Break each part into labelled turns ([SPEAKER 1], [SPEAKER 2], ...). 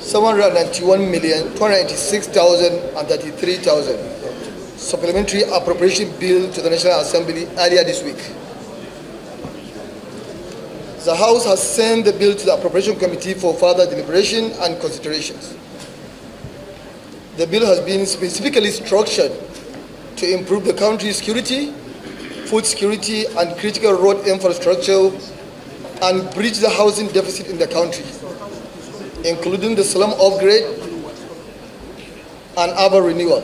[SPEAKER 1] 791,286,033 supplementary appropriation bill to the National Assembly earlier this week. The House has sent the bill to the Appropriation Committee for further deliberation and considerations. The bill has been specifically structured to improve the country's security, food security, and critical road infrastructure and bridge the housing deficit in the country, including the slum upgrade and urban renewal.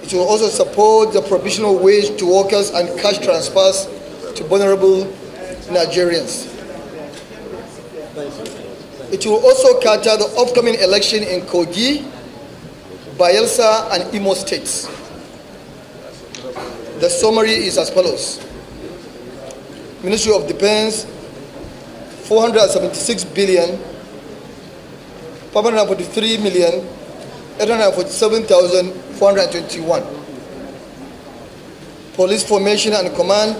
[SPEAKER 1] It will also support the provision of wage to workers and cash transfers to vulnerable Nigerians. It will also cater the upcoming election in Kogi, Bayelsa, and Imo states. The summary is as follows. Ministry of Defense, 476 billion, 543 million, 847,421. Police formation and command,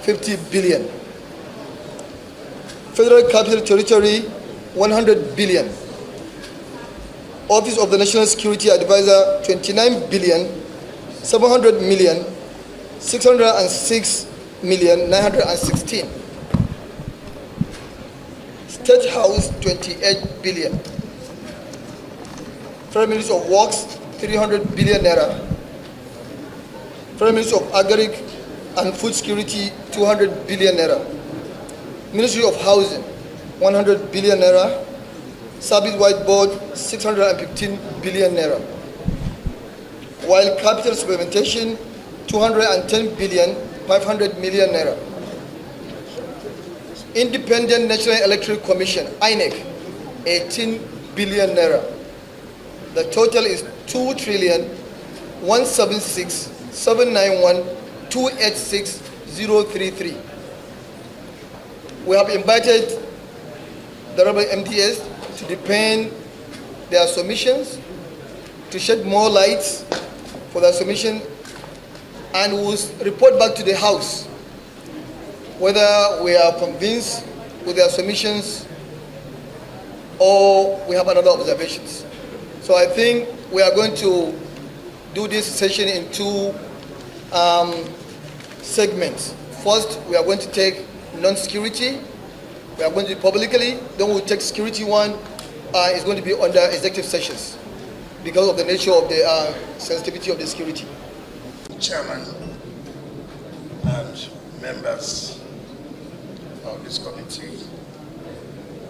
[SPEAKER 1] 50 billion. Federal Capital Territory, 100 billion. Office of the National Security Advisor, 29 billion, 700 million, 606 million, 916. State House, 28 billion. Federal Ministry of Works, 300 billion naira. Federal Ministry of Agric and Food Security, 200 billion naira. Ministry of Housing, 100 billion naira. Service-wide board, 615 billion naira. While capital supplementation, 210 billion, 500 million naira. Independent National Electoral Commission, INEC, 18 billion naira. The total is 2,176,791,286,033. We have invited the rebel MDS to defend their submissions, to shed more light for their submission, and will report back to the House whether we are convinced with their submissions or we have another observations. So I think we are going to do this session in two segments. First, we are going to take non-security. We are going to do it publicly. Then we'll take security one. It's going to be under executive sessions because of the nature of the sensitivity of the security.
[SPEAKER 2] Chairman and members of this committee,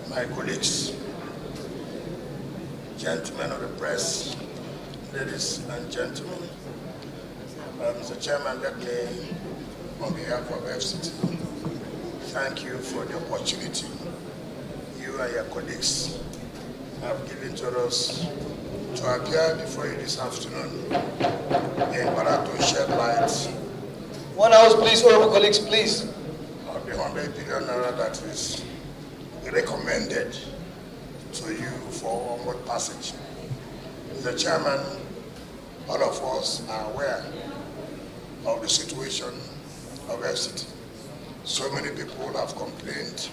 [SPEAKER 2] my colleagues, gentlemen of the press, ladies and gentlemen, Mr. Chairman, let me, on behalf of FCT, thank you for the opportunity you and your colleagues have given to us to appear before you this afternoon in order to shed light.
[SPEAKER 1] 1 hour, please, honorable colleagues, please.
[SPEAKER 2] Of the 100 billion naira that is recommended to you for onward passage. Mr. Chairman, all of us are aware of the situation of FCT. So many people have complained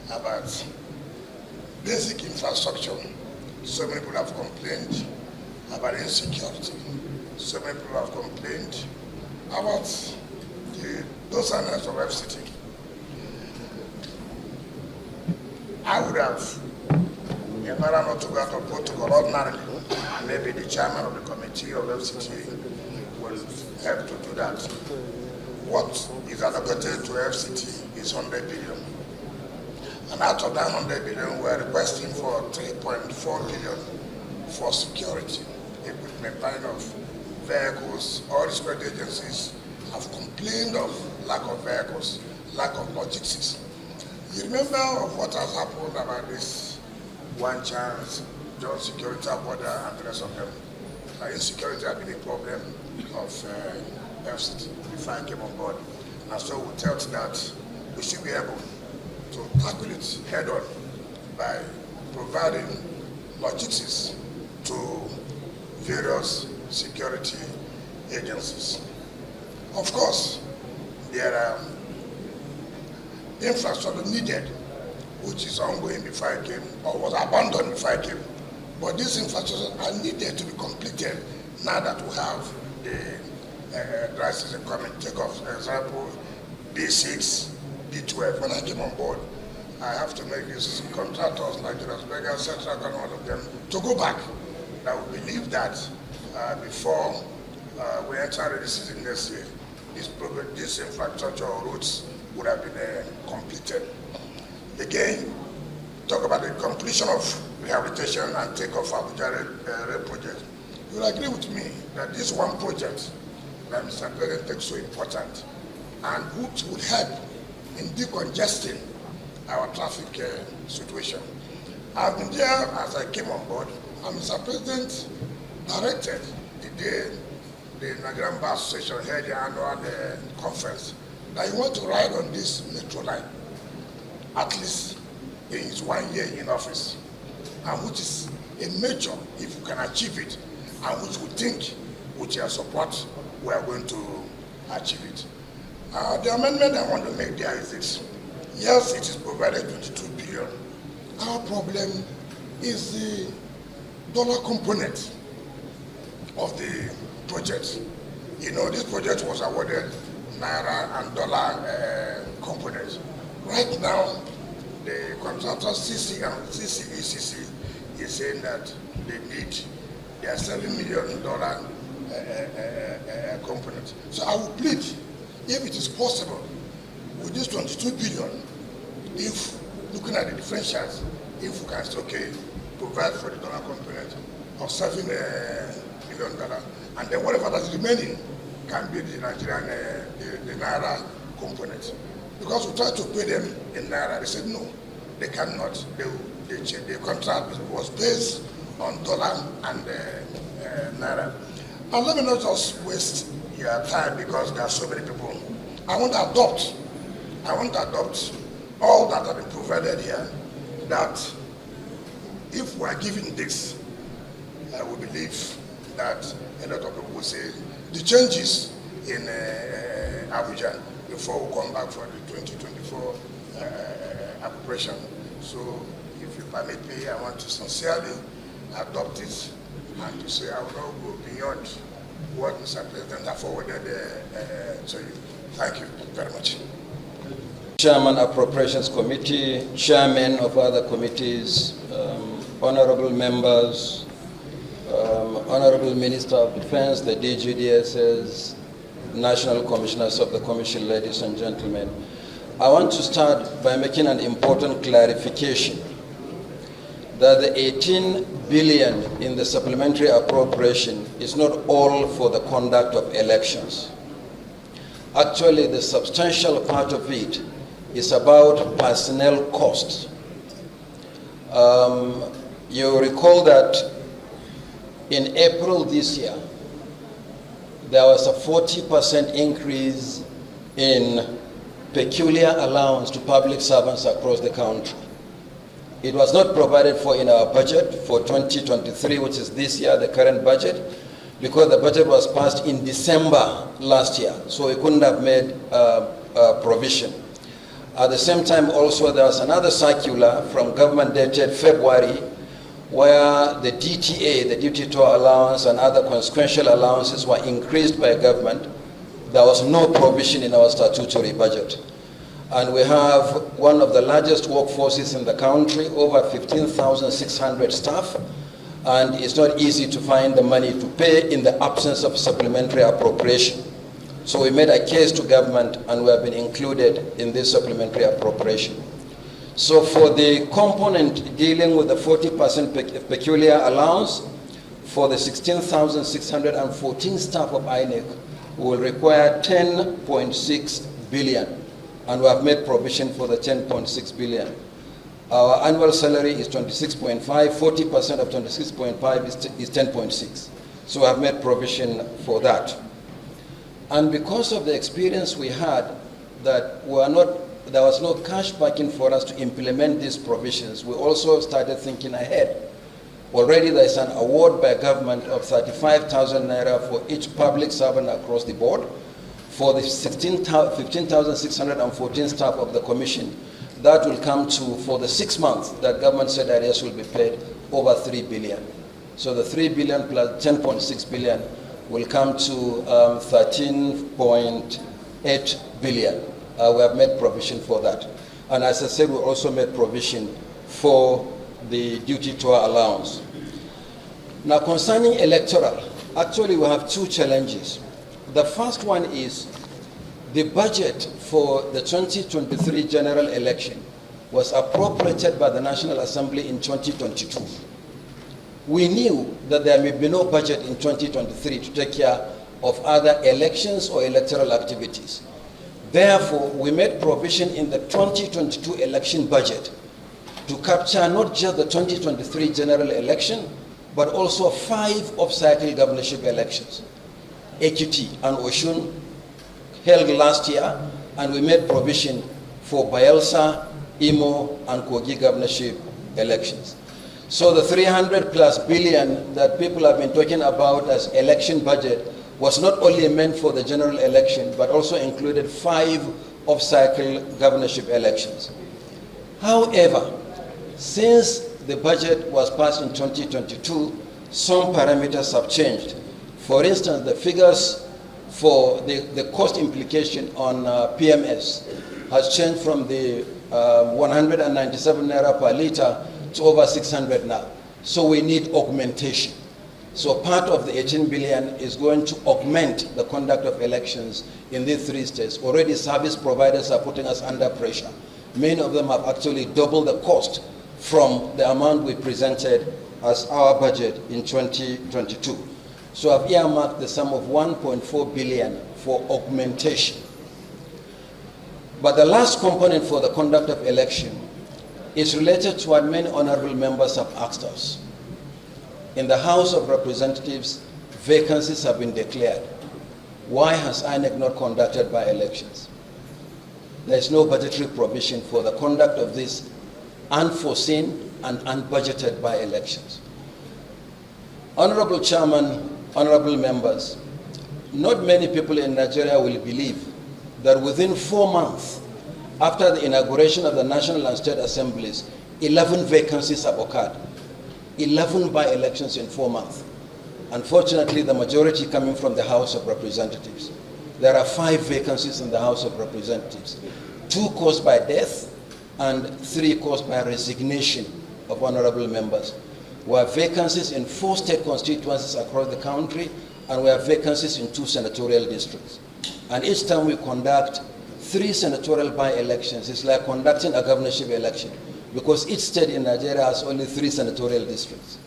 [SPEAKER 2] about basic infrastructure. So many people have complained about insecurity. So many people have complained about the dosaness of FCT. I would have, if I not to go out of protocol ordinarily, maybe the chairman of the committee of FCT will help to do that. What is allocated to FCT is 100 billion. And out of that 100 billion, we're requesting for 3.4 billion for security, equipment, kind of vehicles. All the security agencies have complained of lack of vehicles, lack of logistics. You remember of what has happened about this one chance, job security border and the rest of them. Insecurity has been a problem of FCT before I came on board. And so we felt that we should be able to tackle it head on by providing logistics to various security agencies. Of course, there are infrastructure needed which is ongoing before I came, or was abandoned before I came. But these infrastructures are needed to be completed now that we have the dry season coming. Take off, for example, B6, B12. When I came on board, I have to make use of contractors like Julius Berger, Central, and all of them to go back. I would believe that before we enter the season next year, this infrastructure or roads would have been completed. Again, talk about the completion of rehabilitation and take-off Abuja rail project. You will agree with me that this one project that Mr. President takes so important and which would help in decongesting our traffic situation. I've been there as I came on board, and Mr. President directed the day the Nigerian Bar Association held the annual conference that he wants to ride on this metro line, at least in his 1 year in office, and which is a major, if we can achieve it, and which we think with your support we are going to achieve it. The amendment I want to make there is this. Yes, it is provided 22 billion. Our problem is the dollar component of the project. You know, this project was awarded Naira and dollar components. Right now, the contractor CC and CCECC is saying that they need their $7 million component. So I would plead, if it is possible, with this 22 billion, if looking at the differentials, if we can say, provide for the dollar component of $7 million, and then whatever that's remaining can be the Nigerian, the Naira component. Because we tried to pay them in Naira, they said no, they cannot. The contract was based on dollar and Naira. And let me not just waste your time because there are so many people. I want to adopt all that have been provided here, that if we are given this, I will believe that a lot of people will say the changes in Abuja before we come back for the 2024 appropriation. So if you permit me, I want to sincerely adopt it and to say I will not go beyond what Mr. President has forwarded to you. Thank you very much.
[SPEAKER 3] Chairman Appropriations Committee, Chairman of other committees, honorable members, Honorable Minister of Defense, the DGDSS, National Commissioners of the Commission, ladies and gentlemen. I want to start by making an important clarification that the 18 billion in the supplementary appropriation is not all for the conduct of elections. Actually, the substantial part of it is about personnel costs. You recall that in April this year, there was a 40% increase in peculiar allowance to public servants across the country. It was not provided for in our budget for 2023, which is this year, the current budget, because the budget was passed in December last year, so we couldn't have made a provision. At the same time also, there was another circular from government dated February where the DTA, the duty toll allowance, and other consequential allowances were increased by government. There was no provision in our statutory budget. And we have one of the largest workforces in the country, over 15,600 staff, and it's not easy to find the money to pay in the absence of supplementary appropriation. So we made a case to government, and we have been included in this supplementary appropriation. So for the component dealing with the 40% peculiar allowance, for the 16,614 staff of INEC, we will require 10.6 billion, and we have made provision for the 10.6 billion. Our annual salary is 26.5, 40% of 26.5 is 10.6. So we have made provision for that. And because of the experience we had that there was no cash backing for us to implement these provisions, we also started thinking ahead. Already there is an award by government of 35,000 naira for each public servant across the board. For the 15,614 staff of the commission, that will come to, for the 6 months that government said arrears will be paid, over 3 billion. So the 3 billion plus 10.6 billion will come to 13.8 billion. We have made provision for that. And as I said, we also made provision for the duty tour allowance. Now, concerning electoral, actually we have two challenges. The first one is the budget for the 2023 general election was appropriated by the National Assembly in 2022. We knew that there may be no budget in 2023 to take care of either elections or electoral activities. Therefore, we made provision in the 2022 election budget to capture not just the 2023 general election, but also 5 off-cycle governorship elections. Ekiti and Oshun held last year, and we made provision for Bayelsa, Imo, and Kogi governorship elections. So the 300+ billion that people have been talking about as election budget was not only meant for the general election, but also included 5 off-cycle governorship elections. However, since the budget was passed in 2022, some parameters have changed. For instance, the figures for the cost implication on PMS has changed from the 197 naira per liter to over 600 now. So we need augmentation. So part of the 18 billion is going to augment the conduct of elections in these 3 states. Already service providers are putting us under pressure. Many of them have actually doubled the cost from the amount we presented as our budget in 2022. So I've earmarked the sum of 1.4 billion for augmentation. But the last component for the conduct of election is related to what many honorable members have asked us. In the House of Representatives, vacancies have been declared. Why has INEC not conducted by-elections? There is no budgetary provision for the conduct of these unforeseen and unbudgeted by-elections. Honorable Chairman, honorable members, not many people in Nigeria will believe that within 4 months after the inauguration of the National and State Assemblies, 11 vacancies have occurred. 11 by-elections in 4 months. Unfortunately, the majority coming from the House of Representatives. There are 5 vacancies in the House of Representatives, 2 caused by death and 3 caused by resignation of honorable members. We have vacancies in 4 state constituencies across the country, and we have vacancies in 2 senatorial districts. And each time we conduct 3 senatorial by-elections, it's like conducting a governorship election, because each state in Nigeria has only 3 senatorial districts.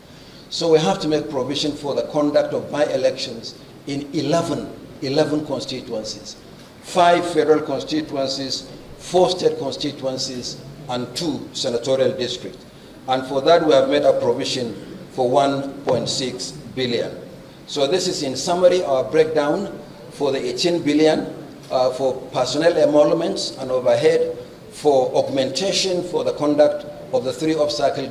[SPEAKER 3] So we have to make provision for the conduct of by-elections in 11 constituencies, 5 federal constituencies, 4 state constituencies, and 2 senatorial districts. And for that, we have made a provision for 1.6 billion. So this is in summary our breakdown for the 18 billion for personnel emoluments and overhead, for augmentation for the conduct of the 3 off-cycle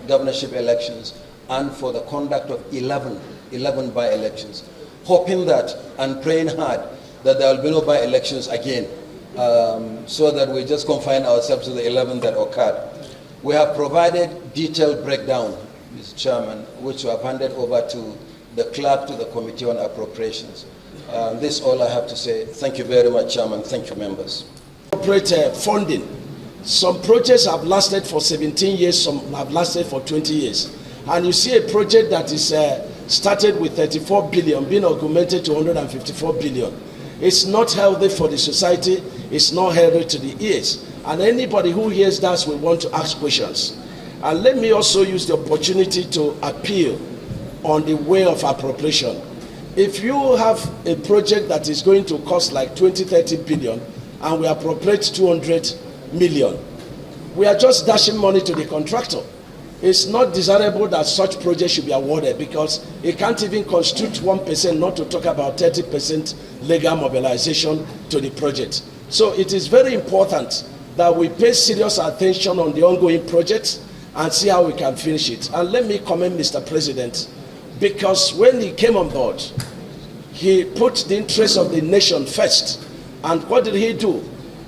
[SPEAKER 3] governorship elections, and for the conduct of 11 by-elections. Hoping that and praying hard that there will be no by-elections again, so that we just confine ourselves to the 11 that occurred. We have provided detailed breakdown, Mr. Chairman, which we have handed over to the clerk to the Committee on Appropriations. This is all I have to say. Thank you very much, Chairman. Thank you, members.
[SPEAKER 4] Corporate funding. Some projects have lasted for 17 years, some have lasted for 20 years. And you see a project that is started with 34 billion being augmented to 154 billion. It's not healthy for the society, it's not healthy to the ears. And anybody who hears that will want to ask questions. And let me also use the opportunity to appeal on the way of appropriation. If you have a project that is going to cost like 20-30 billion and we appropriate 200 million, we are just dashing money to the contractor. It's not desirable that such projects should be awarded, because it can't even constitute 1%, not to talk about 30% legal mobilization to the project. So it is very important that we pay serious attention on the ongoing projects and see how we can finish it. And let me commend Mr. President, because when he came on board, he put the interests of the nation first. And what did he do?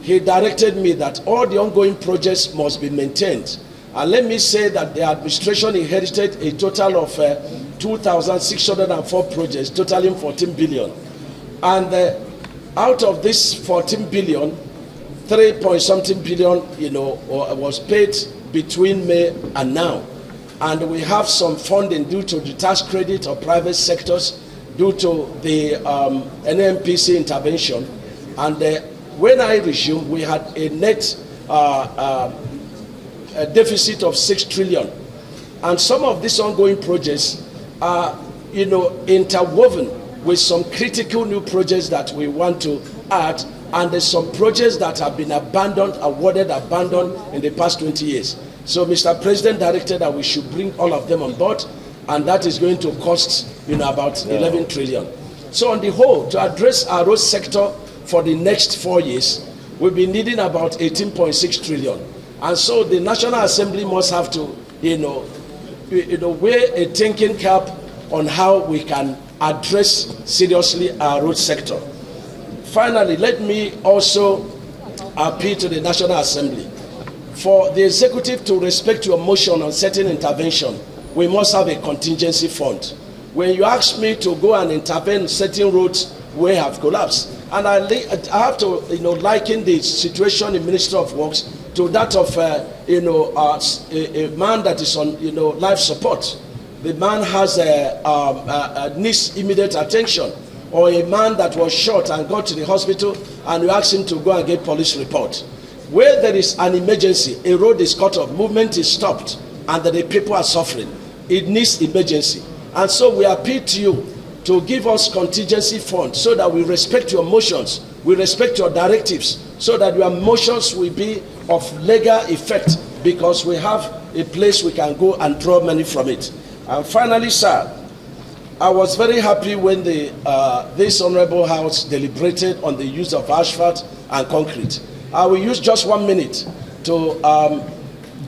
[SPEAKER 4] he directed me that all the ongoing projects must be maintained. And let me say that the administration inherited a total of 2,604 projects, totaling 14 billion. And out of this 14 billion, 3-point-something billion, was paid between May and now. And we have some funding due to the tax credit of private sectors, due to the NMPC intervention. And when I resumed, we had a net a deficit of 6 trillion. And some of these ongoing projects are, interwoven with some critical new projects that we want to add, and there's some projects that have been abandoned in the past 20 years. So Mr. President directed that we should bring all of them on board, and that is going to cost, about 11 trillion. So on the whole, to address our road sector for the next 4 years, we'll be needing about 18.6 trillion. And so the National Assembly must have to, weigh a thinking cap on how we can address seriously our road sector. Finally, let me also appeal to the National Assembly. For the executive to respect your motion on certain intervention, we must have a contingency fund. When you ask me to go and intervene in certain roads we have collapsed, and I have to liken the situation in Ministry of Works to that of a man that is on life support. The man has needs immediate attention, or a man that was shot and got to the hospital and you ask him to go and get police report. Where there is an emergency, a road is cut off, movement is stopped, and the people are suffering. It needs emergency. And so we appeal to you to give us contingency fund so that we respect your motions, we respect your directives, so that your motions will be of legal effect, because we have a place we can go and draw money from it. And finally, sir, I was very happy when this Honorable House deliberated on the use of asphalt and concrete. I will use just 1 minute to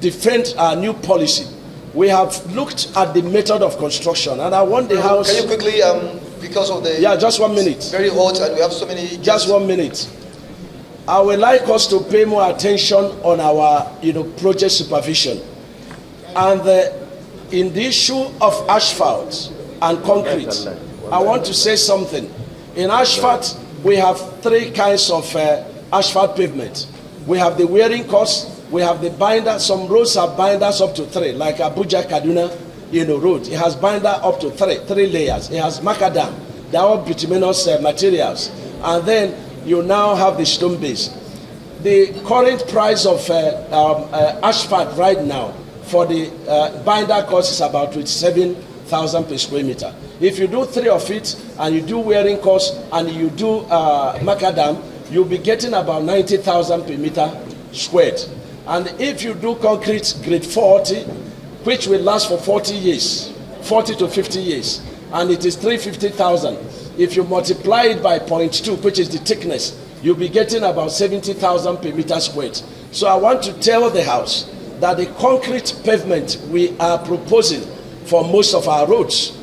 [SPEAKER 4] defend our new policy. We have looked at the method of construction, and I want the House...
[SPEAKER 1] Can you quickly, because of the...
[SPEAKER 4] Yeah, just 1 minute.
[SPEAKER 1] Very hot, and we have so many...
[SPEAKER 4] Just 1 minute. I would like us to pay more attention on our, project supervision. And in the issue of asphalt and concrete, I want to say something. In asphalt, we have 3 kinds of asphalt pavement. We have the wearing course, we have the binder. Some roads have binders up to 3, like Abuja Kaduna, road. It has binder up to 3 layers. It has macadam. They are all bituminous materials. And then you now have the stone base. The current price of asphalt right now for the binder cost is about 27,000 per square meter. If you do 3 of it, and you do wearing cost, and you do macadam, you'll be getting about 90,000 per meter squared. And if you do concrete grade 40, which will last for 40 years, 40 to 50 years, and it is 350,000. If you multiply it by 0.2, which is the thickness, you'll be getting about 70,000 per meter squared. So I want to tell the House that the concrete pavement we are proposing for most of our roads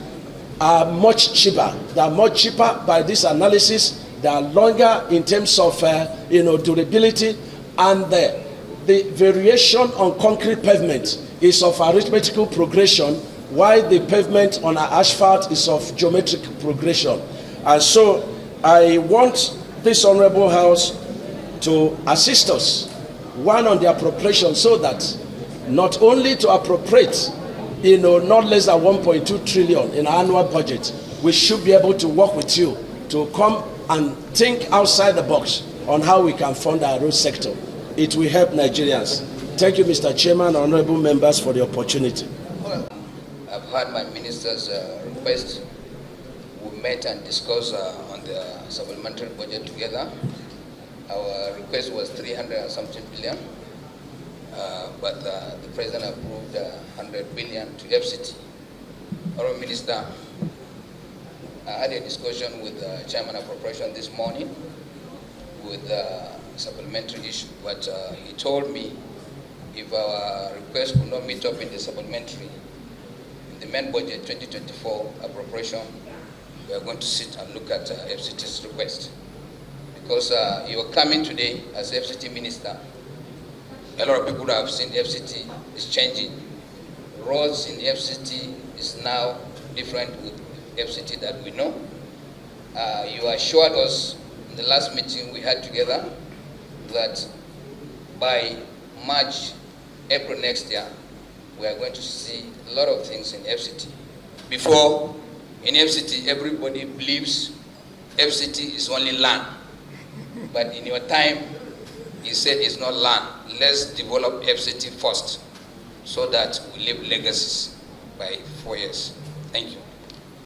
[SPEAKER 4] are much cheaper. They are much cheaper by this analysis. They are longer in terms of durability, and the variation on concrete pavement is of arithmetical progression, while the pavement on our asphalt is of geometric progression. And so I want this Honorable House to assist us, one, on the appropriation, so that not only to appropriate not less than 1.2 trillion in our annual budget, we should be able to work with you to come and think outside the box on how we can fund our road sector. It will help Nigerians. Thank you, Mr. Chairman, honorable members, for the opportunity.
[SPEAKER 5] I've heard my minister's request. We met and discussed on the supplementary budget together. Our request was 300 and something billion, but the president approved 100 billion to FCT. Honorable Minister, I had a discussion with the Chairman of Appropriation this morning with supplementary issue, but he told me if our request will not meet up in the supplementary, in the main budget 2024 appropriation, we are going to sit and look at FCT's request, because you are coming today as FCT minister. A lot of people have seen FCT is changing. Roads in FCT is now different with FCT that we know. You assured us in the last meeting we had together that by March, April next year, we are going to see a lot of things in FCT. Before, in FCT, everybody believes FCT is only land. But in your time, you said it's not land. Let's develop FCT first so that we leave legacies by 4 years. Thank you.